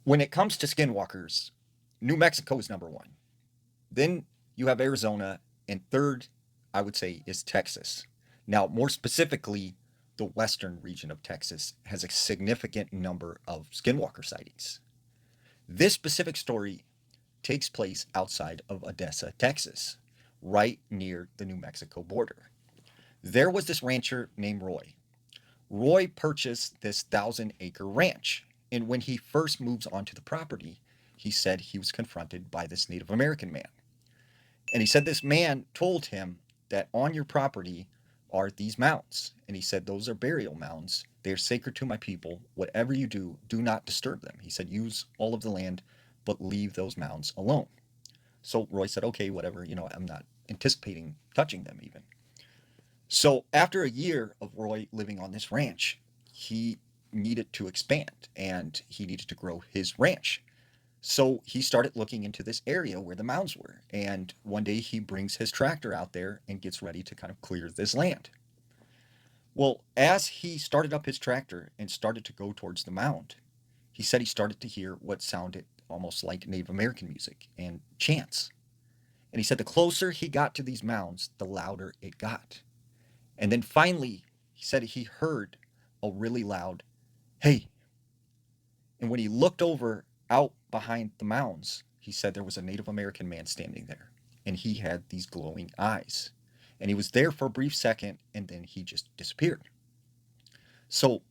When it comes to skinwalkers, New Mexico is number one. Then you have Arizona, and third, I would say, is Texas. Now, more specifically, the western region of Texas has a significant number of skinwalker sightings. This specific story takes place outside of Odessa, Texas, right near the New Mexico border. There was this rancher named Roy. Roy purchased this 1,000-acre ranch, and when he first moves onto the property, he said he was confronted by this Native American man. And he said this man told him that on your property are these mounds. And he said, those are burial mounds. They are sacred to my people. Whatever you do, do not disturb them. He said, use all of the land, but leave those mounds alone. So Roy said, okay, whatever. I'm not anticipating touching them even. So after a year of Roy living on this ranch, he needed to expand and he needed to grow his ranch. So he started looking into this area where the mounds were. And one day he brings his tractor out there and gets ready to kind of clear this land. Well, as he started up his tractor and started to go towards the mound, he said he started to hear what sounded almost like Native American music and chants. And he said the closer he got to these mounds, the louder it got. And then finally, he said he heard a really loud, hey. And when he looked over out behind the mounds, he said there was a Native American man standing there. And he had these glowing eyes. And he was there for a brief second, and then he just disappeared. So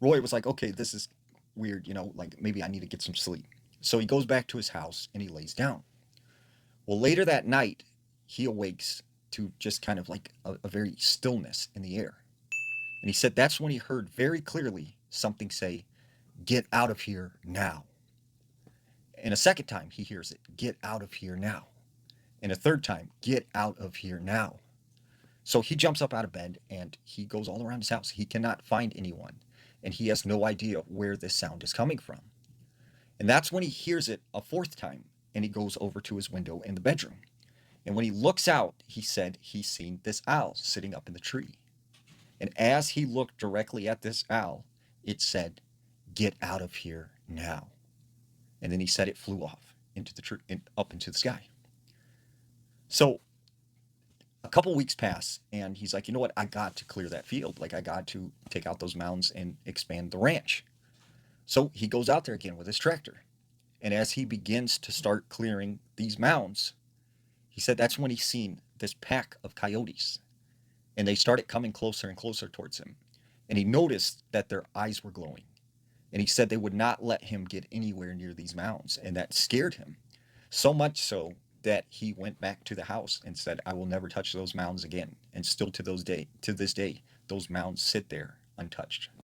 Roy was like, okay, this is weird, like maybe I need to get some sleep. So he goes back to his house and he lays down. Well, later that night, he awakes to just kind of like a very stillness in the air. And he said that's when he heard very clearly something say, get out of here now. And a second time he hears it, get out of here now. And a third time, get out of here now. So he jumps up out of bed and he goes all around his house. He cannot find anyone. And he has no idea where this sound is coming from. And that's when he hears it a fourth time. And he goes over to his window in the bedroom. And when he looks out, he said he's seen this owl sitting up in the tree. And as he looked directly at this owl, it said, get out of here now. And then he said it flew off into the tree, up into the sky. So a couple weeks pass, and he's like, you know what? I got to clear that field. Like, I got to take out those mounds and expand the ranch. So he goes out there again with his tractor. And as he begins to start clearing these mounds, he said that's when he seen this pack of coyotes. And they started coming closer and closer towards him. And he noticed that their eyes were glowing. And he said they would not let him get anywhere near these mounds. And that scared him. So much so that he went back to the house and said, I will never touch those mounds again. And still to this day, those mounds sit there untouched.